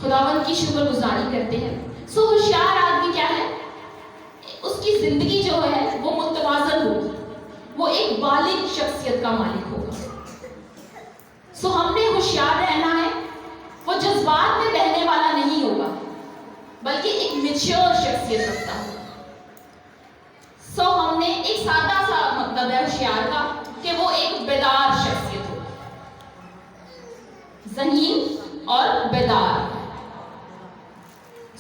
خداوند کی شکر گزاری کرتے ہیں. سو ہوشیار آدمی کیا ہے؟ اس کی زندگی جو ہے وہ متوازن ہوگی، وہ ایک بالغ شخصیت کا مالک ہوگا. سو ہم نے ہوشیار رہنا ہے. وہ جذبات میں بہنے والا نہیں ہوگا بلکہ ایک میچور شخصیت رکھتا ہوگا. سو ہم نے ایک سادہ سا مطلب ہے ہوشیار کا کہ وہ ایک بیدار شخصیت ہو، ذہین اور بیدار.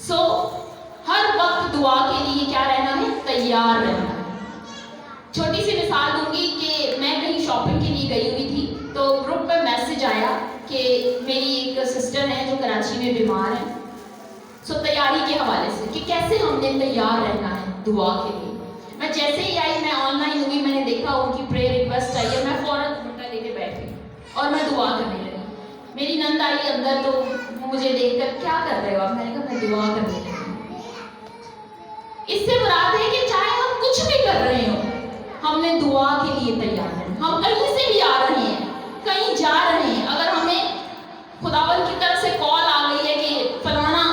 سو ہر وقت دعا کے لیے کیا رہنا ہے؟ تیار رہنا ہے. چھوٹی سی مثال دوں گی کہ میں کہیں شاپنگ کے لیے گئی ہوئی تھی تو گروپ میں میسج آیا کہ میری ایک سسٹر ہے جو کراچی میں بیمار ہے. سو تیاری کے حوالے سے کہ کیسے ہم نے تیار رہنا ہے دعا کے لیے. میں جیسے ہی آئی، میں آن لائن ہوئی، میں نے دیکھا ان کی پریئر ریکویسٹ آئی ہے، میں فوراً دوپٹہ لے کے بیٹھ گئی اور میں دعا کرنے لگی. میری نند آئی اندر تو مجھے دیکھ کر کیا کر رہے ہو آپ؟ میں نے کہا میں دعا کرنے لگی. اس سے مراد ہے کہ چاہے ہم کچھ بھی کر رہے ہوں ہم نے دعا کے لیے تیار ہے. ہم کہیں سے بھی آ رہے ہیں، کہیں جا رہے ہیں، اگر ہمیں خداوند کی طرف سے کال آ گئی ہے کہ فلانا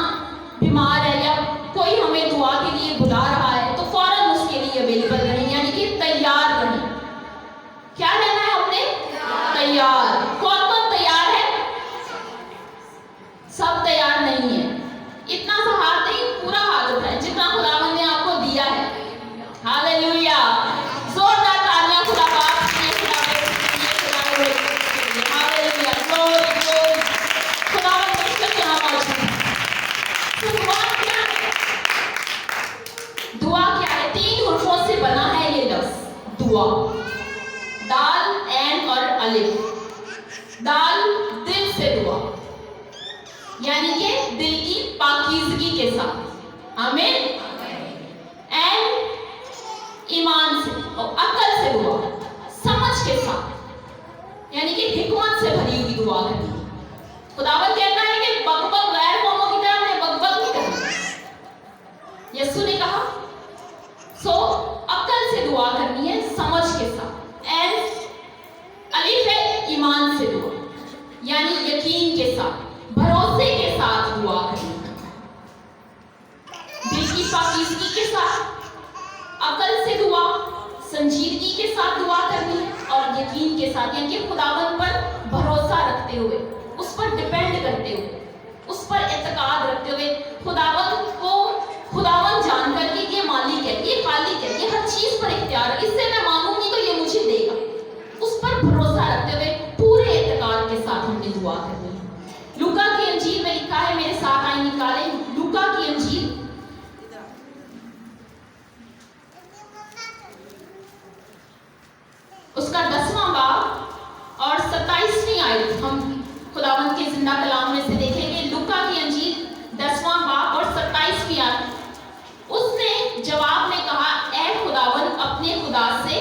بیمار ہے یا کوئی ہمیں دعا کے لیے بلا رہا ہے تو فوراً اس کے لیے اویلیبل رہیں، یعنی کہ تیار رہیں. کیا رہنا ہے ہم نے؟ تیار. کون کون تیار ہے؟ سب تیار نہیں ہے. اتنا سا ہاتھ نہیں، پورا ہاتھ اٹھائے جتنا خداوند نے آپ کو دیا ہے. ہاللیلویا. زوردار تالیاں خدا باپ کے لیے. ہاللیلویا. خداوند اس کا کیا موجود ہے. دعا کیا ہے؟ دعا کیا ہے؟ 3 حرفوں سے بنا ہے یہ لفظ دعا. دال، عین اور الف. دال دل سے دعا، یعنی کہ دل کی پاکیزگی کے ساتھ. آمین. عین ایمان سے اور عقل سے دعا، سمجھ کے ساتھ، یعنی کہ حکمت سے بھری ہوئی دعا کرنی. خداوند کہتا ہے کہ بک بک غیر قوموں کی طرح میں بک بک نہیں کروں. یسوع نے کہا سو عقل سے دعا کرنی ہے، سمجھ کے ساتھ. عین الف ہے ایمان سے دعا، یعنی یقین کے ساتھ، بھروسے کے ساتھ دعا کرنی. دل کی پاکیزگی کے ساتھ، عقل سے دعا، سنجیدگی کے ساتھ دعا کرنی ہے اور یقین کے ساتھ، یعنی کہ خداوند پر بھروسہ رکھتے ہوئے، اس پر ڈیپینڈ کرتے ہوئے، اس پر اعتقاد رکھتے ہوئے، خداوند کو خداوند جان کر کہ یہ مالک ہے، یہ خالق ہے، یہ ہر چیز پر اختیار ہے، اس سے میں مانگوں گی تو یہ مجھے دے گا. اس پر بھروسہ رکھتے ہوئے پورے اعتقاد کے ساتھ ہم نے دعا کرنی ہے. لوکا کی انجیل میں لکھا ہے، میرے ساتھ آئیں نکالیں لوکا کی انجیل اس کا 10واں باب اور 27ویں آیت ہم خداوند کے زندہ کلام میں سے دیکھیں گے. لوکا کی انجیل 10واں باب اور 27ویں آیت. اس نے جواب میں کہا، اے خداوند اپنے خدا سے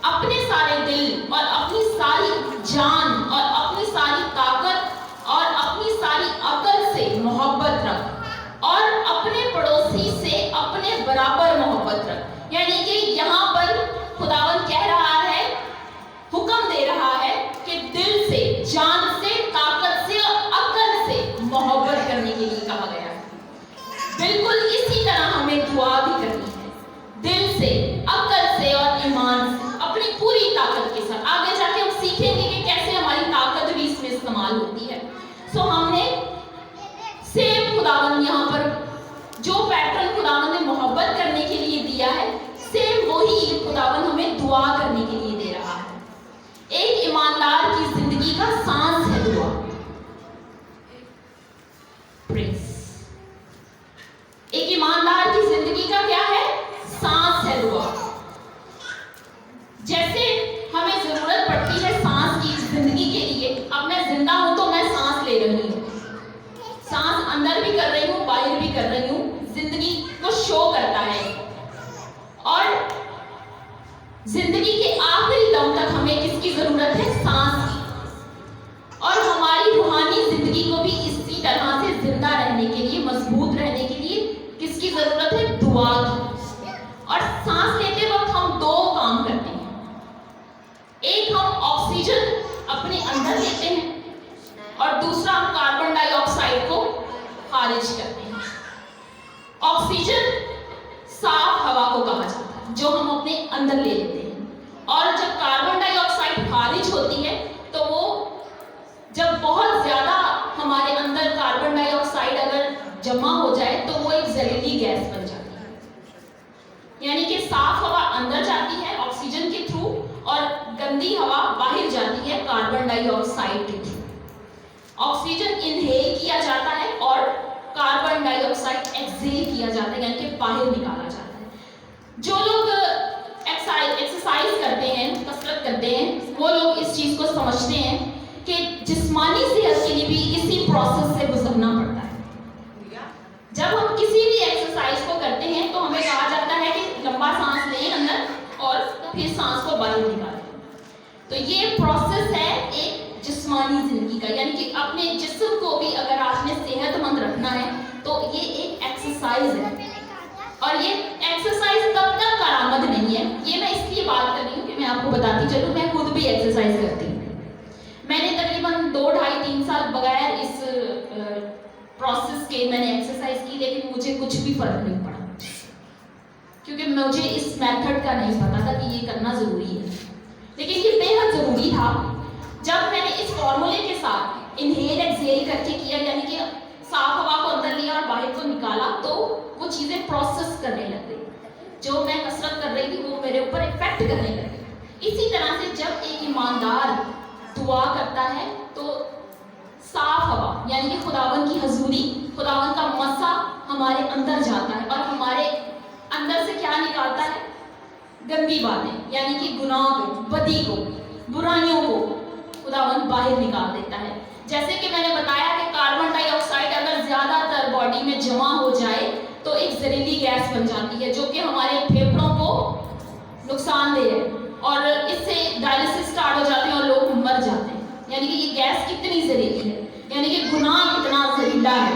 اپنے سارے دل اور اپنی ساری جان اور اپنی ساری طاقت اور اپنی ساری عقل سے محبت رکھ اور اپنے پڑوسی سے اپنے برابر محبت رکھ. یعنی کہ یہاں پر خداوند کہہ رہا ہے، حکم دے رہا ہے کہ دل سے، جان سے، طاقت سے اور عقل سے محبت کرنے کے لیے کہا گیا ہے. بالکل اسی طرح ہمیں دعا بھی کرنی ہے، دل سے، عقل سے اور ایمان سے، اپنی پوری طاقت کے ساتھ. آگے جا کے ہم سیکھیں گے کہ کیسے ہماری طاقت بھی اس میں استعمال ہوتی ہے. سو ہم نے سیم خداوند یہاں پر جو پیٹرن خداوند نے محبت کرنے کے لیے دیا ہے، سیم وہی خداوند ہمیں دعا کرنے کے لیے دے رہا ہے. ایک ایماندار کی زندگی کا سانس ہے دعا. ایک ایماندار کی زندگی کا کیا ہے؟ سانس ہے دعا. جیسے ہمیں ضرورت پڑتی ہے سانس کی زندگی کے لیے. اب میں زندہ ہوں تو میں سانس لے رہی ہوں، سانس اندر بھی کر رہی ہوں، باہر بھی کر رہی ہوں. زندگی کو شو کرتا ہے. اور زندگی کے آخری دم تک ہمیں کس کی ضرورت ہے؟ سانس کی. اور ہماری روحانی زندگی کو بھی اسی طرح سے زندہ رہنے کے لیے، مضبوط رہنے کے لیے کس کی ضرورت ہے؟ دعا کی. اور سانس لیتے وقت ہم 2 کام کرتے ہیں. ایک، ہم آکسیجن اپنے اندر لیتے ہیں اور دوسرا ہم کاربن ڈائی آکسائڈ کو खारिज करते हैं। ऑक्सीजन साफ हवा को कहा जाता है जो हम अपने अंदर ले लेते हैं, और जब कार्बन डाइऑक्साइड खारिज होती है तो वो जब बहुत ज्यादा हमारे अंदर कार्बन डाइऑक्साइड अगर जमा हो जाए तो वो एक जहरीली गैस बन जाती है। यानी कि साफ हवा अंदर जाती है ऑक्सीजन के थ्रू और गंदी हवा बाहर जाती है कार्बन डाइऑक्साइड के थ्रू। ऑक्सीजन इनहेल किया जाता है और कार्बन डाइऑक्साइड एक्सहेल किया जाता है, यानी कि बाहर निकाला जाता है। जो लोग एक्सरसाइज करते हैं, कसरत करते हैं, वो लोग इस चीज को समझते हैं कि जिस्मानी सेहत के लिए भी इसी प्रोसेस से गुजरना पड़ता है। जब हम किसी भी एक्सरसाइज को करते हैं तो हमें कहा जाता है कि लंबा सांस लें अंदर और फिर सांस को बाहर निकालें। तो ये प्रोसेस है एक जिस्मानी जिंदगी का, यानी कि अपने जिस्म को भी अगर आपने सेहतमंद रखना है तो ये एक एक्सरसाइज है। और ये एक्सरसाइज तब तक करामद नहीं है, ये मैं इसलिए बात कर रही हूँ कि मैं आपको बताती चलूँ, मैं खुद भी एक्सरसाइज करती हूँ। मैंने तकरीबन 2, 2.5, 3 साल बगैर इस प्रोसेस के मैंने एक्सरसाइज की, लेकिन मुझे कुछ भी फर्क नहीं पड़ा, क्योंकि मुझे इस मेथड का नहीं पता था कि ये करना जरूरी है। लेकिन ये बेहद जरूरी था। जब मैंने इस फॉर्मूले के साथ इनहेल एक्सहेल करके किया, यानी कि साफ हवा को अंदर लिया और बाहर को निकाला, तो वो चीजें प्रोसेस करने लग गई। जो मैं कसरत कर रही थी वो मेरे ऊपर इफेक्ट करने लगी। इसी तरह से जब एक ईमानदार दुआ करता है तो साफ हवा यानी कि खुदावन की हजूरी, खुदावन का मसा हमारे अंदर जाता है और हमारे अंदर से क्या निकालता है? गंदी बातें, यानी कि गुनाह को, बदी को, बुराइयों को खुदावन बाहर निकाल देता है। जैसे कि मैंने बताया कि कार्बन डाइऑक्साइड अगर ज्यादातर बॉडी में जमा हो जाए तो एक जहरीली गैस बन जाती है जो कि हमारे फेफड़ों को नुकसानदेह है और इससे डायलिसिस स्टार्ट हो जाते हैं और लोग मर जाते हैं। यानी कि ये गैस कितनी जहरीली है, यानी कि गुनाह कितना जहरीला है,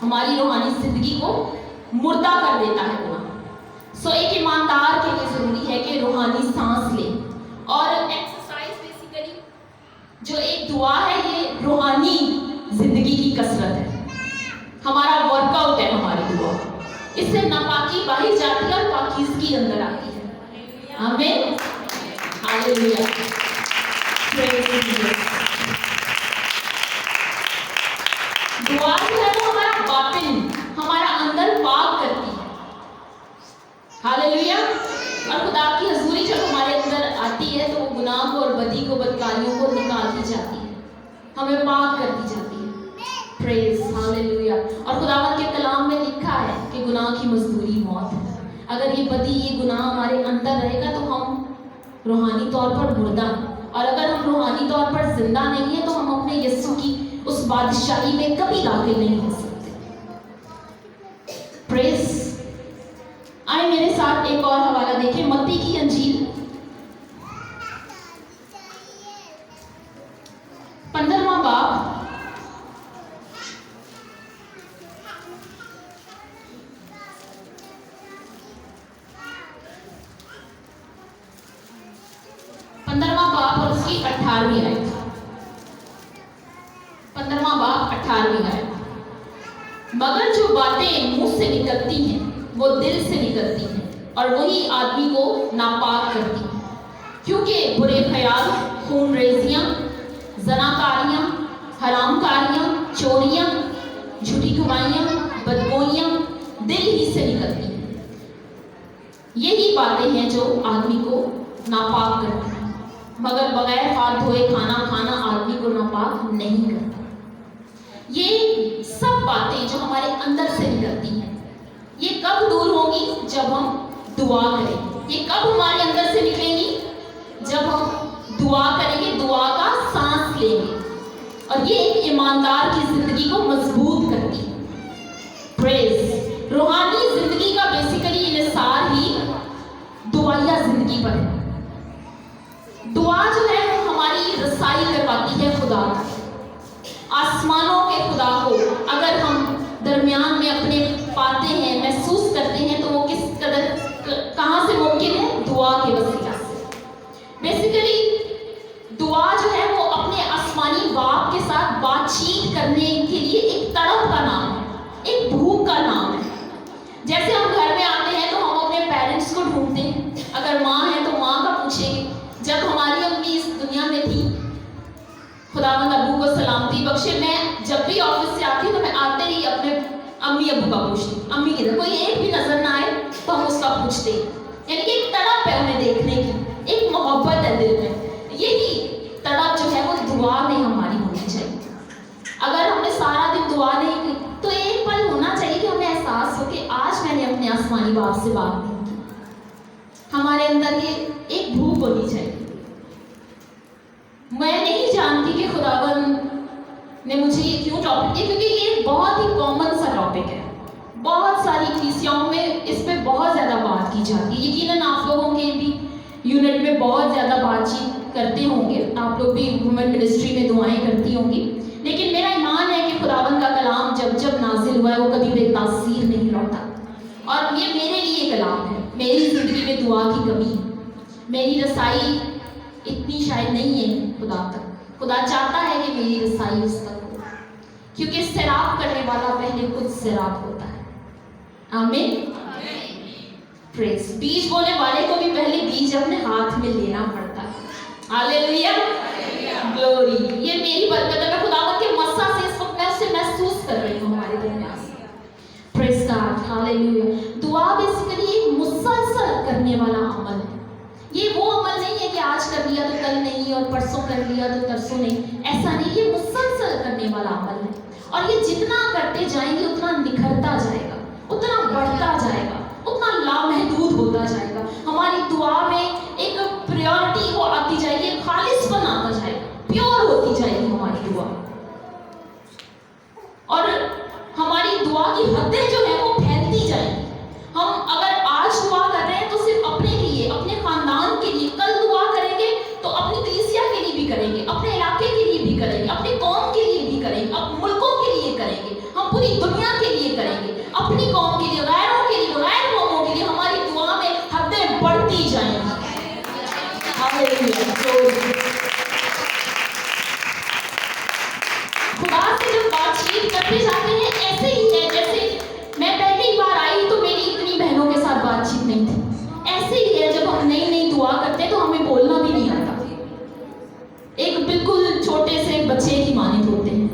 हमारी रूहानी जिंदगी को मुर्दा कर देता है गुनाह। सो एक ईमानदार के लिए जरूरी है कि रूहानी सांस ले। और एक्सरसाइज बेसिकली जो एक दुआ है, ये रूहानी जिंदगी की कसरत है, हमारा वर्कआउट है हमारी दुआ। इससे नापाकी बाहर जाती है और पाकीज़गी अंदर आती है। आमीन, हालेलुया, प्रेज़ जीसस। दुआ जो है वो हमारा बातिन, हमारा अंदर पाक करती है। हालेलुया। और खुदा की हजूरी जब हमारे अंदर आती है तो वो गुनाह को और बदी को, बदकारियों को निकालती जाती है, हमें पाक करती जाती है। Praise hallelujah. और खुदावंद के कलाम में लिखा है कि गुनाह की मजदूरी मौत है। अगर ये बदी, ये गुनाह हमारे अंदर रहेगा तो हम रूहानी तौर पर मुर्दा हैं, और अगर हम रूहानी तौर पर जिंदा नहीं है तो हम अपने यीशु की उस बादशाही में कभी दाखिल नहीं हो सकते। प्रेज। आए मेरे साथ एक और हवाला देखें, मत्ती की अंजील 15वां बाब 15वां बाब और उसकी 18वीं आयत। 15वां बाब 18वीं आयत। मगर जो बातें मुंह से निकलती हैं वो दिल से निकलती हैं और वही आदमी को नापाक करती हैं, क्योंकि बुरे ख्याल, खून रेजियां, जनाकारियां, हरामकारियां, चोरियां, झूठी गवाहियां, बदगोइयां दिल ही से निकलती हैं। यही बातें हैं जो आदमी को नापाक करती हैं, मगर बगैर हाथ धोए खाना खाना आदमी को नापाक नहीं करता। ये सब बातें जो हमारे अंदर से निकलती हैं, ये कब दूर होंगी? जब हम दुआ करेंगे। ये कब हमारे अंदर से निकलेंगी? जब हम दुआ करेंगे, दुआ का सांस लेंगे, और ये एक ईमानदार की जिंदगी को मजबूत करती है। प्रेज। रूहानी जिंदगी का बेसिकली इन्हिसार ही दुआया जिंदगी पर है। दुआ जो है वो हमारी रसाई करवाती है खुदा, आसमानों के खुदा को अगर हम दरमियान में अपने पाते हैं, महसूस करते हैं, तो वो किस कदर कहाँ से मुमकिन है? दुआ के वसीला से। बेसिकली दुआ जो है वो अपने आसमानी बाप के साथ बातचीत करने के लिए एक तड़प का नाम है, एक बख्शे, मैं जब भी ऑफिस से आती हूँ तो मैं आते ही अपने अम्मी अबू का पूछती हूँ, अम्मी किधर, कोई एक भी नजर ना आए तो हम उसका पूछते हैं। यानी कि एक तड़प है उन्हें देखने की, एक मोहब्बत है दिल में। यही तड़प जो है वो दुआ में हमारी होनी चाहिए। अगर हमने सारा दिन दुआ नहीं की तो एक पल होना चाहिए कि हमें एहसास हो कि आज मैंने अपने आसमानी बाप से बात नहीं की। हमारे अंदर ये एक भूख होनी चाहिए। मैं नहीं जानती कि खुदावन ने मुझे ये क्यों टॉपिक दिया, क्योंकि ये बहुत ही कॉमन सा टॉपिक है। बहुत सारी कलीसियाओं में इस पे बहुत ज़्यादा बात की जाती है। यकीनन आप लोगों के भी यूनिट में बहुत ज़्यादा बातचीत करते होंगे, आप लोग भी वुमेन मिनिस्ट्री में दुआएं करती होंगी। लेकिन मेरा ईमान है कि खुदावन का कलाम जब जब नाजिल हुआ है वो कभी बेतासीर नहीं लौटा। और ये मेरे लिए कलाम है। मेरी ज़िंदगी में दुआ की कमी, मेरी रसाई इतनी शायद नहीं है खुदा तक। खुदा चाहता है कि मेरी रसाई उस तक हो, क्योंकि सैराब करने वाला पहले खुद सैराब होता है। आमीन। प्रेज। बीज बोने वाले को भी पहले बीज अपने हाथ में लेना पड़ता है। Hallelujah, glory. ये मेरी बरकत है, मैं खुदावंद के मस्सा से इस वक्त मैं उसे महसूस कर रही हूँ हमारे दरमियान। Praise God, hallelujah. दुआ बेसिकली एक मुसलसल करने वाला अमल है। ये वो अमल नहीं है कि आज कर लिया तो कल नहीं और परसों कर लिया तो तरसों नहीं, ऐसा नहीं। ये मुसलसल करने वाला अमल है और ये जितना करते जाएंगे उतना निखरता जाएगा, उतना बढ़ता जाएगा, उतना लामहदूद होता जाएगा। हमारी दुआ में एक प्योरिटी वो आती जाएगी, एक खालिसपन आता जाएगा, प्योर होती जाएगी हमारी दुआ। और हमारी दुआ की हदें जो है वो फैलती जाएंगी। हम अगर आज दुआ कर रहे हैं तो सिर्फ अपने लिए, अपने खानदान के लिए, कल दुआ करेंगे तो अपनी कलीसिया के लिए भी करेंगे, अपने इलाके के लिए भी करेंगे, अपने कौम के लिए भी करेंगे, अपने मुल्कों के लिए करेंगे, हम पूरी दुनिया के लिए करेंगे, अपनी कौम के लिए, गैरों के लिए, गैर कौमों के लिए। हमारी दुआ में हदें बढ़ती जाएंगी। खुदा से जब बातचीत करते जाते हैं ऐसे ही है जैसे मैं पहली बार आई तो मेरी इतनी बहनों के साथ बातचीत नहीं थी। ऐसे ही है जब हम नई नई दुआ करते हैं तो हमें बोलना भी नहीं आता, एक बिल्कुल छोटे से बच्चे की मानित होते हैं।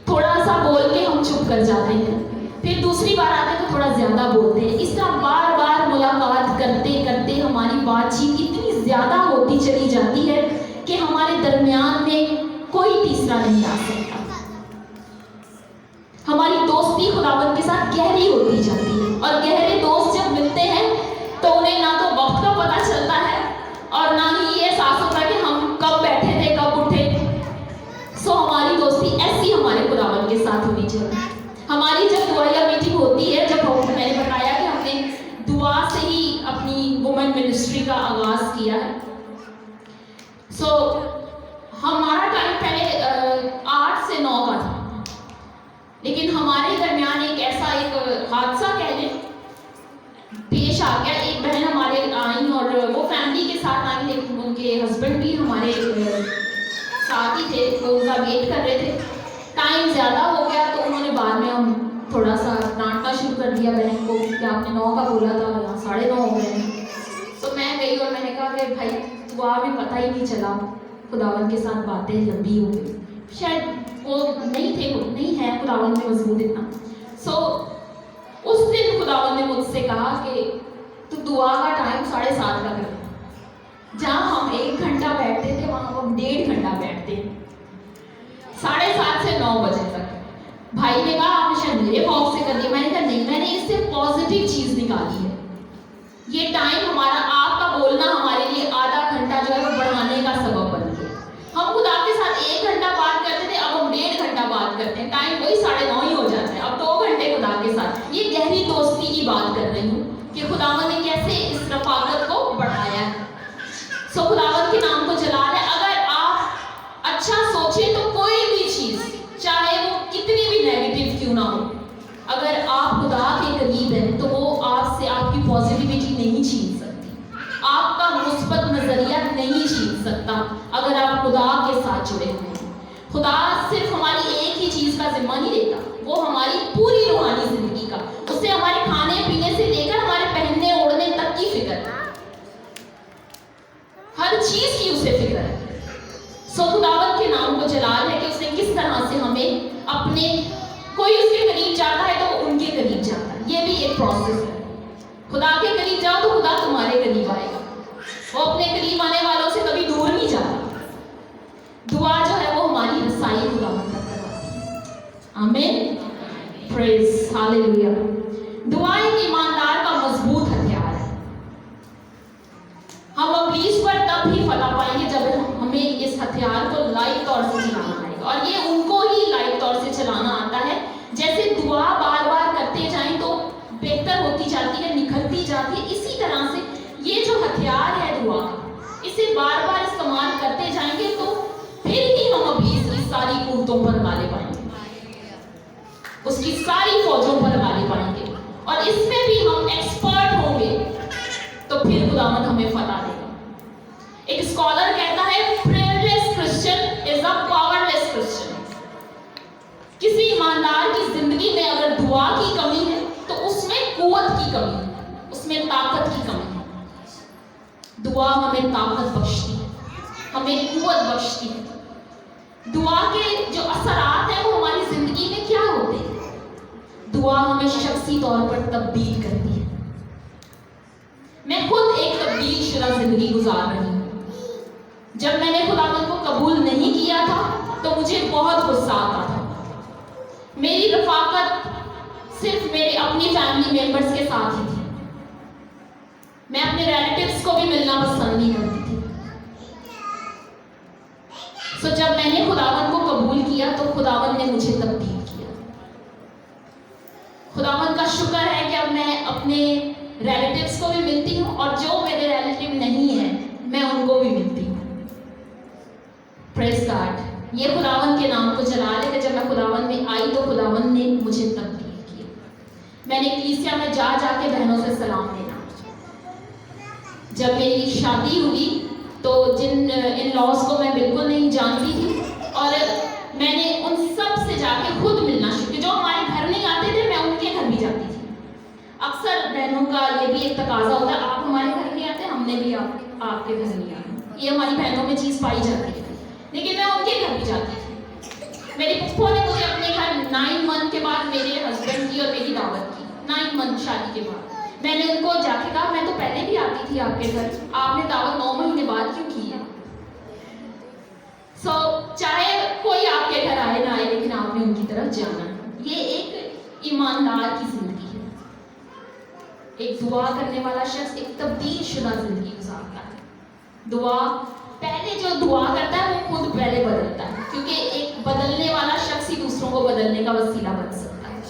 थोड़ा सा बोल के हम चुप कर जाते हैं, फिर दूसरी बार आते हैं तो थोड़ा ज्यादा बोलते हैं। इस तरह बार बार मुलाकात करते करते हमारी बातचीत इतनी ज्यादा होती चली जाती है कि हमारे दरमियान में कोई तीसरा नहीं आ सकता। हमारी दोस्ती खुदावंद के साथ गहरी होती जाती है और गहरे दोस्त जब मिलते हैं तो उन्हें ना तो वक्त का पता चलता है और ना ही ये एहसास होता है कि हम कब बैठे थे कब उठे। सो हमारी दोस्ती ऐसी हमारे खुदावंद के साथ होनी चाहिए। हमारी जब दुआया मीटिंग होती है, जब मैंने बताया कि हमने दुआ से ही अपनी वुमेन मिनिस्ट्री का आगाज किया है। सो हमारा टाइम पहले 8 से 9 का था, लेकिन हमारे दरमियान एक ऐसा एक हादसा कह लें पेश आ गया। एक बहन हमारे आई और वो फैमिली के साथ आई, लेकिन उनके हस्बैंड भी हमारे साथ ही थे, वो उनका वेट कर रहे थे। टाइम ज़्यादा हो गया तो उन्होंने बाद में हम थोड़ा सा डांटना शुरू कर दिया बहन को कि आपने 9 का बोला था, यहाँ 9:30 हो गए हैं। तो मैं गई और मैंने कहा कि भाई दुआ में पता ही नहीं चला, खुदावन के साथ बातें लंबी हो गई, शायद वो नहीं थे, नहीं है खुदावन में मजबूत इतना। सो उस दिन खुदावन ने मुझसे कहा कि तू दुआ का टाइम 7:30 का कर। जहाँ हम 1 घंटा बैठते थे वहाँ हम 1.5 घंटा बैठते हैं, 7:30 से 9 बजे तक। भाई ने कहा आपने शायद मेरे खौफ से कर दिया। मैंने कहा नहीं, मैंने इससे पॉजिटिव चीज़ निकाली है। ये टाइम हमारा, आपका बोलना हमारे लिए आधा घंटा जो है वो बढ़ाने का सबब बन गया। हम खुदा के साथ 1 घंटा बात करते थे, अब हम 1.5 घंटा बात करते हैं। टाइम वही 9:30 ही हो जाता है, अब 2 घंटे खुदा के साथ। ये गहरी दोस्ती की बात कर रही हूँ कि खुदावन ने कैसे इस रफाकत को बढ़ाया है। सो खुदावन के नाम को जलाल है। अगर आप अच्छा सोचें तो कोई भी चीज़, चाहे वो कितनी भी नेगेटिव क्यों ना हो, अगर आप खुदा के करीब हैं तो वो आपसे आपकी पॉजिटिविटी नहीं छीन सकती, आपका मुस्बत नजरिया नहीं छीन सकता अगर आप खुदा के साथ जुड़े हुए हैं। खुदा सिर्फ हमारी एक ही चीज़ का जिम्मा नहीं लेता, वो हमारी पूरी रूहानी जिंदगी का, उससे हमारे खाने पीने से लेकर हमारे पहनने ओढ़ने तक की फिक्र है, हर चीज़ की उसे फिक्र है। सो खुदावत के नाम को जलाल है कि उसने किस اپنے کوئی اس کے قریب جاتا ہے تو وہ ان کے قریب جاتا ہے. یہ بھی ایک پروسیس ہے. خدا کے قریب جاؤ تو خدا تمہارے قریب آئے گا. وہ اپنے قریب آنے والوں سے کبھی دور نہیں جاتا. دعا جو ہے وہ ہماری رسائی خدا تک کرواتی ہے. آمین. پریز ہاللویا. دعا ایک ایماندار کا مضبوط ہتھیار ہے. ہم ابلیس پر تب ہی فتح پائیں گے جب ہمیں اس ہتھیار کو لائٹ طور سے چلانا آئے گا. اور یہ ان کو ہی لائٹ طور سے چلانا آتا ہے. جیسے دعا بار بار کرتے جائیں تو بہتر ہوتی جاتی ہے, نکھرتی جاتی ہے. اسی طرح سے یہ جو ہتھیار ہے دعا کا, اسے بار بار استعمال کرتے جائیں گے تو پھر ہی ہم ابلیس کی ساری قوتوں پر غالب آئیں گے, اس کی ساری فوجوں پر غالب آئیں گے. اور اس میں بھی ہم ایکسپرٹ ہوں گے تو پھر خداوند ہمیں فتح دے گا. ایک اسکالر کہتا ہے پریئرلیس کرسچن از اے پاورلیس کرسچن. کسی ایماندار کی زندگی میں اگر دعا کی کمی ہے تو اس میں قوت کی کمی ہے, اس میں طاقت کی کمی ہے. دعا ہمیں طاقت بخشتی ہے, ہمیں قوت بخشتی ہے. دعا کے جو اثرات ہیں وہ ہماری زندگی میں کیا ہوتے ہیں؟ دعا ہمیں شخصی طور پر تبدیل کرتی ہے. میں خود ایک تبدیل شدہ زندگی گزار رہی ہوں. جب میں نے خداوند کو قبول نہیں کیا تھا تو مجھے بہت غصہ آتا تھا. میری رفاقت صرف میرے اپنی فیملی ممبرز کے ساتھ ہی تھی. میں اپنے ریلیٹیوز کو بھی ملنا پسند نہیں کرتی تھی. سو جب میں نے خداوند کو قبول کیا تو خداوند نے مجھے تبدیل کیا. خداوند کا شکر ہے کہ اب میں اپنے ریلیٹیوز کو بھی ملتی ہوں, اور جو میرے ریلیٹیو نہیں ہیں میں ان کو بھی ملتی ہوں. پریز گاڈ. یہ خداوند کے نام کو جلال ہے کہ جب میں خداوند میں آئی تو خداوند نے مجھے تبدیل کیا. میں نے کلیسیا میں جا جا کے بہنوں سے سلام دینا. جب میری شادی ہوئی تو جن ان لاز کو میں بالکل نہیں جانتی تھی, اور میں نے ان سب سے جا کے خود ملنا شروع کیا. جو ہمارے گھر نہیں آتے تھے میں ان کے گھر بھی جاتی تھی. اکثر بہنوں کا یہ بھی ایک تقاضا ہوتا ہے, آپ ہمارے گھر نہیں آتے, ہم نے بھی آپ کے گھر نہیں آنا. یہ ہماری بہنوں میں چیز پائی جاتی ہے. لیکن میں ان کے گھر بھی جاتی تھی. میری پھپھو نے مجھے اپنے گھر 9 منتھ کے بعد میرے ہسبینڈ کی اور میری دعوت کی. 9 منتھ شادی کے بعد میں نے ان کو جا کے کہا میں تو پہلے بھی آتی تھی آپ کے گھر, آپ نے دعوت 9 مہینے بعد کیوں کی ہے؟ سو چاہے کوئی آپ کے گھر آئے نہ آئے لیکن آپ نے ان کی طرف جانا. یہ ایک ایماندار کی زندگی ہے. ایک دعا کرنے والا شخص ایک تبدیل شدہ زندگی گزارتا ہے. دعا پہلے جو دعا کرتا ہے وہ خود پہلے بدلتا ہے, کیونکہ ایک بدلنے والا شخص ہی دوسروں کو بدلنے کا وسیلہ بن سکتا ہے.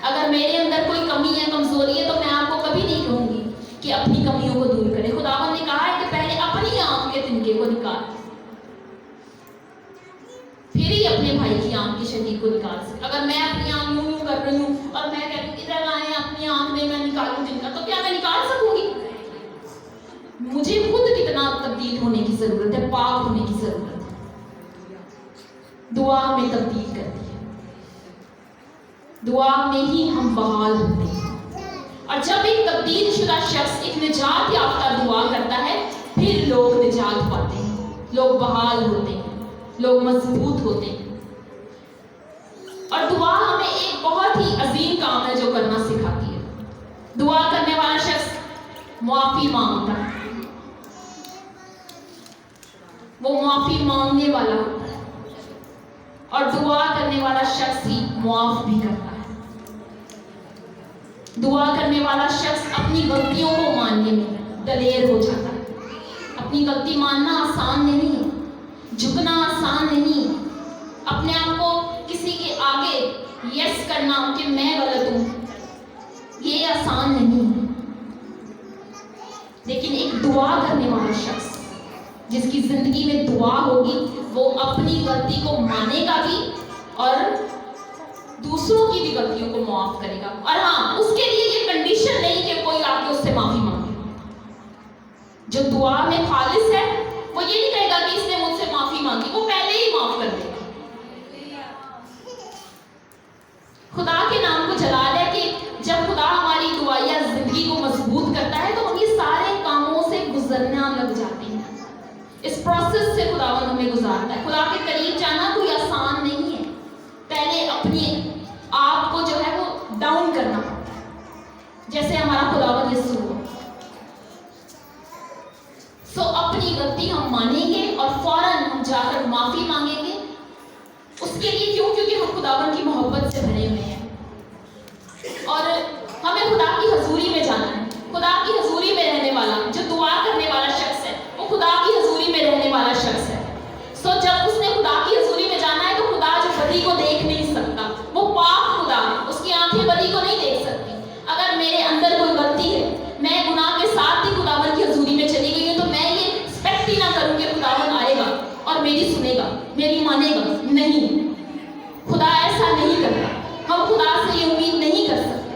اگر میرے اندر کوئی کمی ہے, کمزوری ہے, تو میں آپ کو کبھی نہیں کہوں گی کہ اپنی کمیوں کو دور کریں. خداوند نے کہا ہے کہ پہلے اپنی آنکھ کے تنکے کو نکال, پھر ہی اپنے بھائی کی آنکھ کی شریک کو نکال سکے. اگر میں اپنی آنکھ یوں کر رہی ہوں اور میں کہتی ہوں ادھر لائیں اپنی آنکھ میں میں نکالوں جن کا, تو کیا میں نکال سکوں گی؟ مجھے خود کتنا تبدیل ہونے کی ضرورت ہے, پاک ہونے کی ضرورت ہے. دعا ہمیں تبدیل کرتی ہے. دعا میں ہی ہم بحال ہوتے ہیں. اور جب ایک تبدیل شدہ شخص ایک نجات یافتہ دعا کرتا ہے پھر لوگ نجات پاتے ہیں, لوگ بحال ہوتے ہیں, لوگ مضبوط ہوتے ہیں. اور دعا ہمیں ایک بہت ہی عظیم کام ہے جو کرنا سکھاتی ہے. دعا کرنے والا شخص معافی مانگتا ہے, وہ معافی مانگنے والا ہوتا ہے, اور دعا کرنے والا شخص ہی معاف بھی کرتا ہے. دعا کرنے والا شخص اپنی غلطیوں کو ماننے میں دلیر ہو جاتا ہے. اپنی غلطی ماننا آسان نہیں ہے, جھکنا آسان نہیں ہے, اپنے آپ کو کسی کے آگے یس کرنا کہ میں غلط ہوں یہ آسان نہیں ہے. لیکن ایک دعا کرنے والا شخص جس کی زندگی میں دعا ہوگی وہ اپنی غلطی کو مانے گا بھی اور دوسروں کی بھی غلطیوں کو معاف کرے گا. اور ہاں, اس کے لیے یہ کنڈیشن نہیں کہ کوئی آ کے اس سے معافی مانگے. جو دعا میں خالص ہے وہ یہ نہیں کہے گا کہ اس نے مجھ سے معافی مانگی, وہ پہلے ہی معاف کر دے گا. خدا کے نام کو جلال ہے کہ جب خدا ہماری دعائیہ زندگی کو مضبوط کرتا ہے تو ہم یہ سارے کاموں سے گزرنا لگ جاتے ہیں. اس پروسیس سے خداوند ہمیں گزارتا ہے. خدا کے قریب جانا کوئی آسان نہیں ہے. پہلے अपने आप को जो है वो डाउन करना पड़ता है, जैसे हमारा खुदावंद यीशु हो। सो अपनी गलती हम मानेंगे और फौरन हम जाकर माफी मांगेंगे। उसके लिए क्यों? क्योंकि हम खुदावंद की मोहब्बत से भरे हुए हैं और हमें खुदा की हजूरी में जाना है। खुदा की हजूरी में रहने वाला, जो दुआ करने वाला शख्स है, वो खुदा की हजूरी में रहने वाला शख्स है। सो जब उसने खुदा की हजूरी में जाना है तो खुदा जो बदी को देख नहीं सकता, वो पाक खुदा है, उसकी आंखें बदी को नहीं देख सकती। अगर मेरे अंदर कोई गलती है, मैं गुनाह के साथ ही खुदावंद की हजूरी में चली गई हूँ, तो मैं ये एक्सपेक्ट ही ना करूँ कि खुदावंद आएगा और मेरी सुनेगा, मेरी मानेगा। नहीं, खुदा ऐसा नहीं करता। हम खुदा से ये उम्मीद नहीं कर सकते।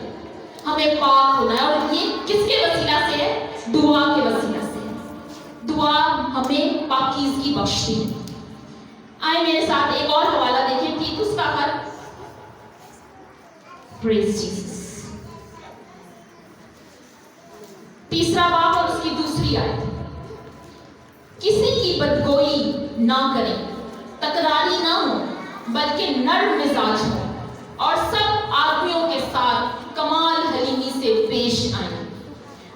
हमें पाक होना है और ये किसके वसीला से है? दुआ के वसीला से है। दुआ हमें पाकीज़गी बख्शती है। आए मेरे साथ एक और हवाला देखें, तीतुस का खत, प्रेज जीसस, 3 बाब और उसकी 2 आयत। किसी की बदगोई ना करें, तकरारी ना हो, बल्कि नर्म मिजाज हो और सब आदमियों के साथ कमाल हलीमी से पेश आए।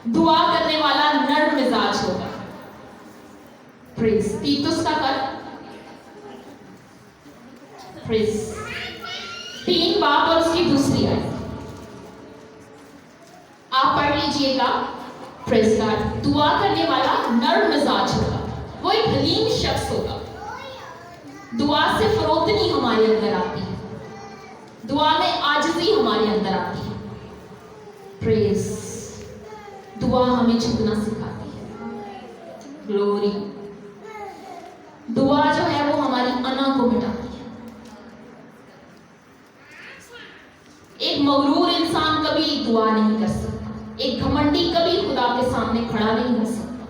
दुआ करने वाला नर्म मिजाज होगा। प्रेज, तीतुस का खत, प्रेज, 3 बाब और उसकी 2 आयत। आप पढ़ लीजिएगा। Praise God. दुआ करने वाला नर्म मिजाज होगा, वो एक हलीम शख्स होगा। दुआ से फरोतनी हमारे अंदर आती है, दुआ में आजिज़ी हमारे अंदर आती है। प्रेज, दुआ हमें झुकना सिखाती है। ग्लोरी, दुआ जो है वो हमारी अना को मिटाती है। एक मगरूर इंसान कभी दुआ नहीं कर सकता, एक घमंडी कभी खुदा के सामने खड़ा नहीं हो सकता।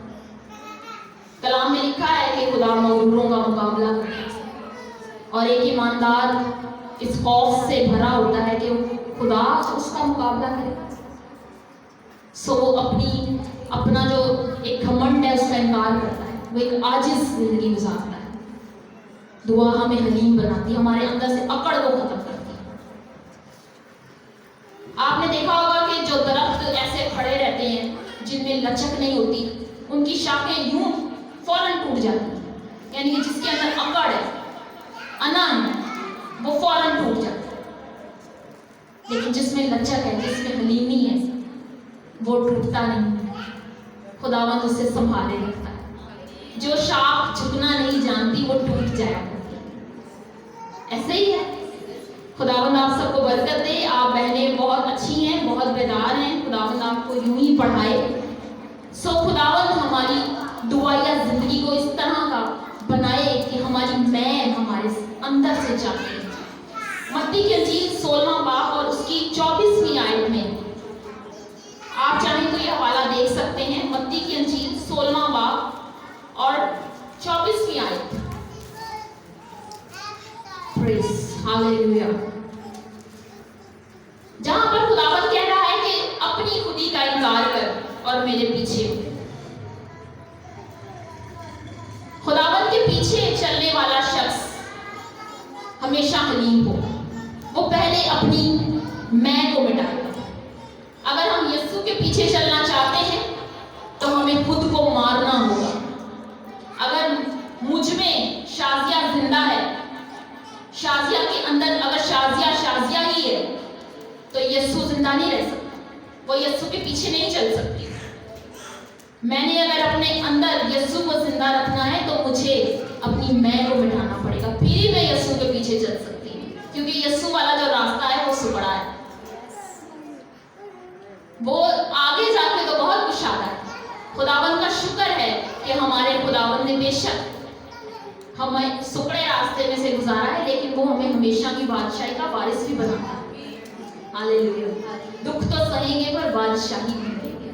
कलाम में लिखा है कि खुदा मगरूरों का मुकाबला करता है और एक ईमानदार इस खौफ से भरा होता है कि खुदा उसका मुकाबला करेगा। सो वो अपना जो एक घमंड है उसका इनकार करता है, वो एक आजिज़ जिंदगी गुजारता है। दुआ हमें हलीम बनाती है, हमारे अंदर से अकड़ को खत्म करती है। आपने देखा होगा कि जो दरख्त ऐसे खड़े रहते हैं जिनमें लचक नहीं होती, उनकी शाखें यूं फौरन टूट जाती हैं, यानी कि जिसके अंदर अकड़ है, अना है, वो फौरन टूट जाता है। लेकिन जिसमें लचक है, जिसमें हलीमी है, वो टूटता नहीं। खुदावंद उसे संभाले रखता है। जो शाख झुकना नहीं जानती वो टूट जाया करती है। ऐसे ही है। खुदावंद आप सबको बरकत दे। आप बहनें बहुत अच्छी हैं, बहुत बेदार हैं। खुदावंद आपको यूं ही पढ़ाए। सो खुदावंद हमारी दुआया जिंदगी को इस तरह का बनाए कि हमारी मैं हमारे अंदर से जाती है। मत्ती की अंजील 16वां बाब और उसकी 24वीं आयत में आप चाहें तो ये हवाला देख सकते हैं। मत्ती की अंजील 16वां बाब और 24वीं आयत। Praise hallelujah. जहां पर खुदावंद कह रहा है कि अपनी खुदी का इनकार कर और मेरे पीछे। खुदावंद के पीछे चलने वाला शख्स हमेशा हलीम हो। वो पहले अपनी मैं को मिटाएगा। अगर हम यीशु के पीछे चलना चाहते हैं तो हमें खुद को मारना होगा। अगर मुझ में शाजिया जिंदा है, शाजिया के अंदर अगर शाजिया ही है, तो यीशु जिंदा नहीं रह सकता। वो यीशु के पीछे नहीं चल सकती। मैंने अगर अपने अंदर यीशु को जिंदा रखना है तो मुझे अपनी मैं को मिटाना पड़ेगा, फिर ही मैं यीशु के पीछे चल सकती हूँ। क्योंकि यीशु वाला जो रास्ता है वो सुपड़ा है, वो आगे जाके तो बहुत कुशादा है। खुदावंद का शुक्र है कि हमारे खुदावंद ने बेशक हमें सुपड़े रास्ते में से गुजारा है, लेकिन वो हमें हमेशा की बादशाही का वारिस भी बनाता है। हालेलुया। दुख तो सहेंगे पर बादशाही भी मिलेगी।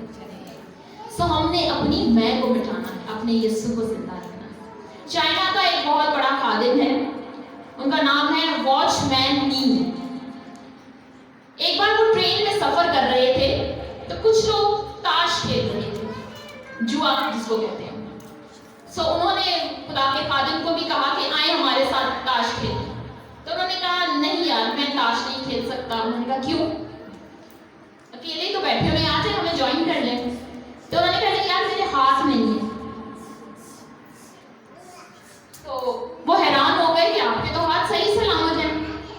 सो हमने अपनी मैं को मिटाना है, अपने यीशु को जिंदा रखना है। चाइना का एक बहुत बड़ा खादिम है, उनका नाम है वॉचमैन नी। एक बार वो ट्रेन में सफर कर रहे थे तो कुछ लोग ताश खेल रहे थे, जुआ जिसको कहते हैं। सो उन्होंने खुदा के खादिम को भी कहा कि आए हमारे साथ ताश खेलें। तो उन्होंने कहा नहीं यार, मैं खेल सकता। उन्होंने कहा क्यों, अकेले ही तो बैठे हुए, आ जाए हमें ज्वाइन कर लें। तो उन्होंने कहा यार मेरे हाथ नहीं है। तो वो हैरान हो गए कि आपके तो हाथ सही सलामत है,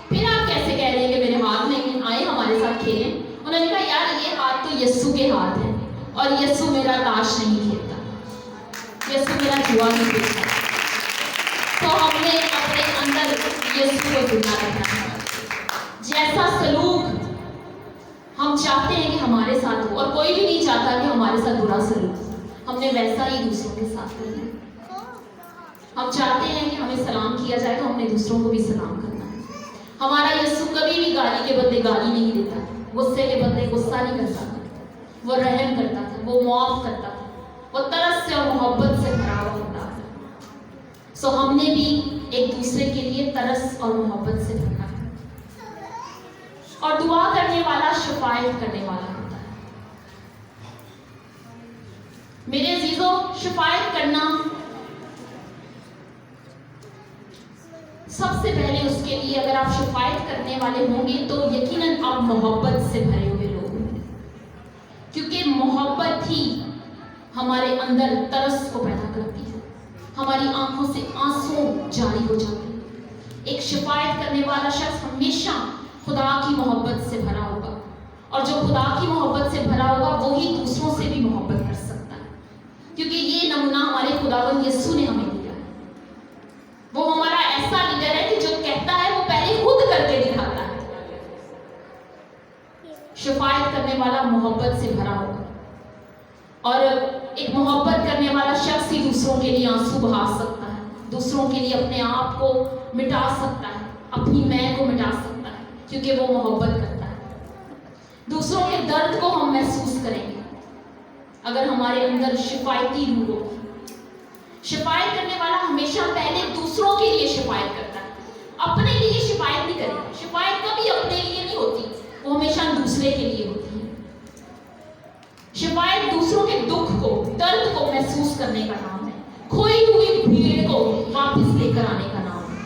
फिर आप कैसे कह रहे हैं कि मेरे हाथ नहीं है, आए हमारे साथ खेलें। उन्होंने कहा यार ये हाथ तो यस्सु के हाथ है, और यस्सु मेरा ताश नहीं खेलता, यस्सु मेरा जुआ नहीं खेलता। तो हमने अपने अंदर यस्सु को जिंदा रखना है। जैसा सलूक हम चाहते हैं कि हमारे साथ हो, और कोई भी नहीं चाहता कि हमारे साथ बुरा सलूक, हमने वैसा ही दूसरों के साथ करना है। हम चाहते हैं कि हमें सलाम किया जाए तो हमने दूसरों को भी सलाम करना है। हमारा यस्सु कभी भी गाली के बदले गाली नहीं देता, गुस्से के बदले गुस्सा नहीं करता था, वो रहम करता था, वो माफ करता था, वो तरस से और मोहब्बत से भरा हुआ होता था। सो हमने भी एक दूसरे के लिए तरस और मोहब्बत से भरना है। और दुआ करने वाला शफायत करने वाला होता है। मेरे अजीजों, शफायत करना सबसे पहले उसके लिए, अगर आप शफायत करने वाले होंगे तो यकीनन आप मोहब्बत से भरे हुए लोग होंगे, क्योंकि मोहब्बत ही हमारे अंदर तरस को पैदा करती है, हमारी आंखों से आंसू जारी हो जाते हैं। एक शफायत करने वाला शख्स हमेशा खुदा की मोहब्बत से भरा होगा, और जो खुदा की मोहब्बत से भरा होगा वही दूसरों से भी मोहब्बत कर सकता है, क्योंकि ये नमूना हमारे खुदावंद यीशु ने हमें दिया है। वो हमारा ऐसा लीडर है कि जो कहता है वो पहले खुद करके दिखाता है। शफायत करने वाला मोहब्बत से भरा होगा, और एक मोहब्बत करने वाला शख्स ही दूसरों के लिए आंसू बहा सकता है, दूसरों के लिए अपने आप को मिटा सकता है, अपनी मैं को मिटा सकता है, क्योंकि वो मोहब्बत करता है। दूसरों के दर्द को हम महसूस करेंगे अगर हमारे अंदर शिफायती रूह हो। शिफायत करने वाला हमेशा पहले दूसरों के लिए शिफायत करता है, अपने लिए शिफायत नहीं करेगा। शिफायत कभी अपने लिए नहीं होती, वो हमेशा दूसरे के लिए होती है। शिफायत दूसरों के दुख को, दर्द को महसूस करने का नाम है, खोई हुई भीड़ को वापस लेकर आने का नाम है।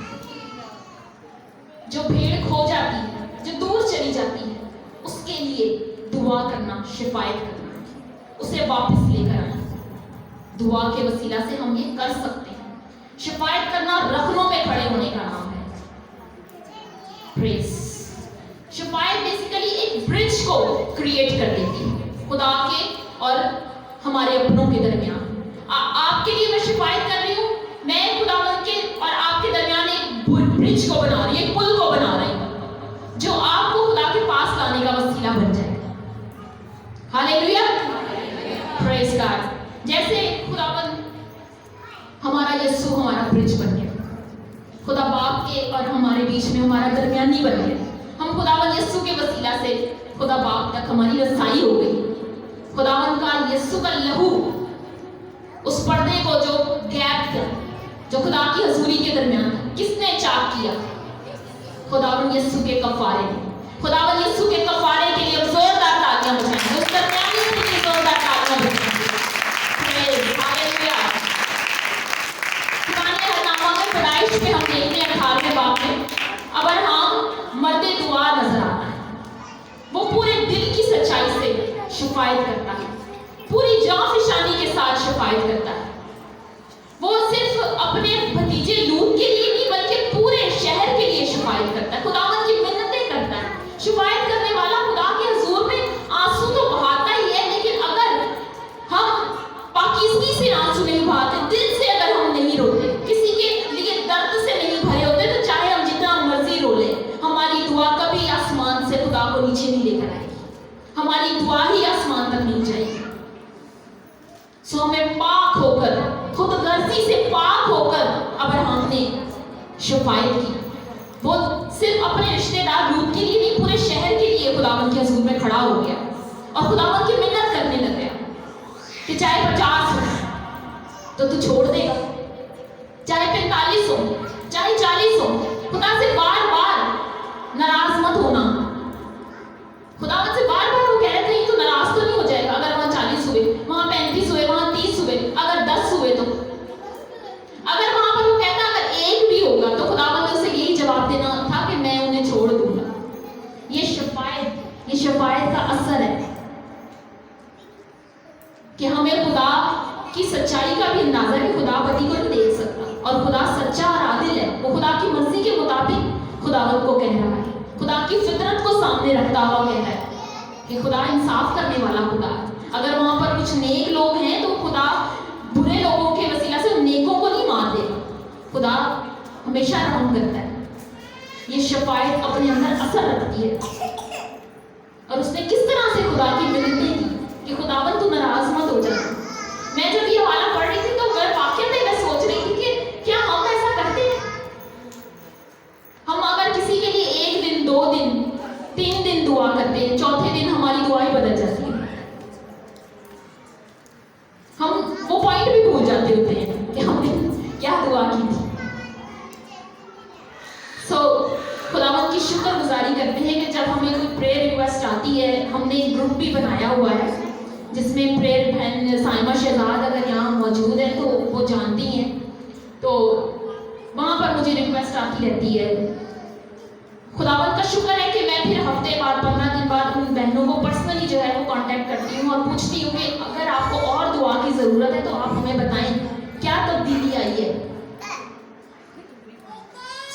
जो भीड़ खो जाती है, जो दूर चली जाती है, उसके लिए दुआ करना, शिफायत करना, उसे वापस लेकर आना। दुआ के वसीला से हम ये कर सकते हैं। शिफायत करना रखनों में खड़े होने का नाम है। प्रेज। शिफायत बेसिकली एक ब्रिज को क्रिएट कर देती है खुदा के और हमारे अपनों के दरमियान। आपके लिए मैं शिफायत कर रही हूँ, मैं खुदावंद के और आपके दरमियान एक ब्रिज को बना रही हूँ, एक पुल को बना रही हूँ, जो आपको खुदा के पास लाने का वसीला बन जाएगा। Hallelujah, praise God. जैसे खुदावंद हमारा यीशु हमारा ब्रिज बन गया, खुदा बाप के और हमारे बीच में हमारा दरमियानी बन गया। हम खुदावंद यीशु के वसीला से खुदा बाप तक हमारी रसाई हो गई। खुदावंद का यीशु का लहू उस पर्दे को जो गैप था, जो खुदा की हजूरी के दरमियान था, किसने चाक किया? खुदावंद यीशु के कफारे ने। खुदावंद यीशु के कफारे के लिए जोरदार तालियां बजाएं, उस दरमियानी के लिए जोरदार तालियां बजाएं। हालेलुया। पुराने हरनामा में पैदाइश पे हम देखते हैं 18वें बाब में अब्राहम मर्दे दुआ नजर आता है। वो पूरे दिल की सच्चाई से शिफायत करता है, पूरी जान-फिशानी के साथ शिफायत करता है। वो सिर्फ अपने भतीजे लूत के लिए नहीं बल्कि पूरे शहर के लिए शिफायत करता है, खुदावंद की मिन्नतें करता है। शिफायत करने वाला खुदा के हुजूर में आंसू तो बहाता ही है, लेकिन अगर हम पाकीज़गी से आंसू नहीं बहाते, दिल से अगर हम नहीं रोते, किसी के लिए दर्द से नहीं भरे होते, तो चाहे हम जितना मर्जी रो ले, हमारी दुआ कभी आसमान से खुदा को नीचे नहीं लेकर आएगी, हमारी दुआ ही आसमान तक नहीं जाएगी। सो हमें पाक होकर, खुद गर्जी से पाक होकर अब्राहम ने शिफायत की। वो सिर्फ अपने रिश्तेदार लूत के लिए नहीं, पूरे शहर के लिए खुदावंद के हुजूर में खड़ा हो गया और खुदावंद की मिन्नत करने लग गया कि चाहे 50 हो तो तू छोड़ देगा, चाहे 45 हो, चाहे 40 हो, खुदा से बार बार नाराज मत होना। खुदावंद से बार बार वो कह रहे थे, तो नाराज तो नहीं हो जाएगा अगर वहाँ 40 हुए, वहाँ 35 हुए, वहाँ 30 हुए, अगर 10 हुए तो। अगर वहाँ पर वो कहता अगर एक भी होगा, तो खुदावंद ने उसे यही जवाब देना था कि मैं उन्हें छोड़ दूंगा। शफायत का असर है कि हमें खुदा की सच्चाई का भी अंदाजा है कि खुदा पति को नहीं देख सकता, और खुदा सच्चा और आदिल है। वो खुदा की मर्जी के मुताबिक खुदावंत को कह रहा है, खुदा की फितरत को सामने रखता हुआ कह रहा है कि खुदा इंसाफ करने वाला खुदा है। अगर वहां पर कुछ नेक लोग हैं तो खुदा बुरे लोगों के वसीला से उन नेकों को नहीं मार देगा, खुदा हमेशा रहम करता है। ये शफायत अपने अंदर असर रखती है। और उसने किस तरह से खुदा की विनती की कि खुदावन तू नाराज मत हो जा। मैं जब ये हवाला पढ़ रही थी तो मैं वाकई में सोच रही थी कि क्या हम ऐसा करते हैं? हम अगर किसी के लिए 1 दिन 2 दिन 3 दिन दुआ करते हैं, चौथे दिन हमारी दुआ ही बदल जाती है। हम वो पॉइंट भी भूल जाते होते हैं कि हमने क्या दुआ की थी। खुदावंत की शुक्रगुजारी करते हैं कि जब हमें कोई प्रेयर रिक्वेस्ट आती है, हमने एक ग्रुप भी बनाया हुआ है जिसमें प्रेयर बहन साइमा शहजाद अगर यहाँ मौजूद है तो वो जानती हैं, तो वहाँ पर मुझे रिक्वेस्ट आती रहती है। खुदावंत का शुक्र है कि मैं फिर हफ्ते बाद 15 दिन बाद उन बहनों को पर्सनली जो है वो कांटेक्ट करती हूँ और पूछती हूँ कि अगर आपको और दुआ की ज़रूरत है तो आप हमें बताएं क्या तब्दीली आई है।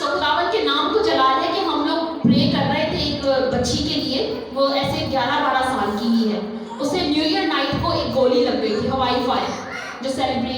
खुदावंत के नाम को जलाल है कि हम लोग प्रे कर रहे थे एक बच्ची के लिए, वो ऐसे 11-12 साल की ही है। उसे न्यू ईयर नाइट को एक गोली लग गई थी, हवाई फायर, जो सेलिब्रेट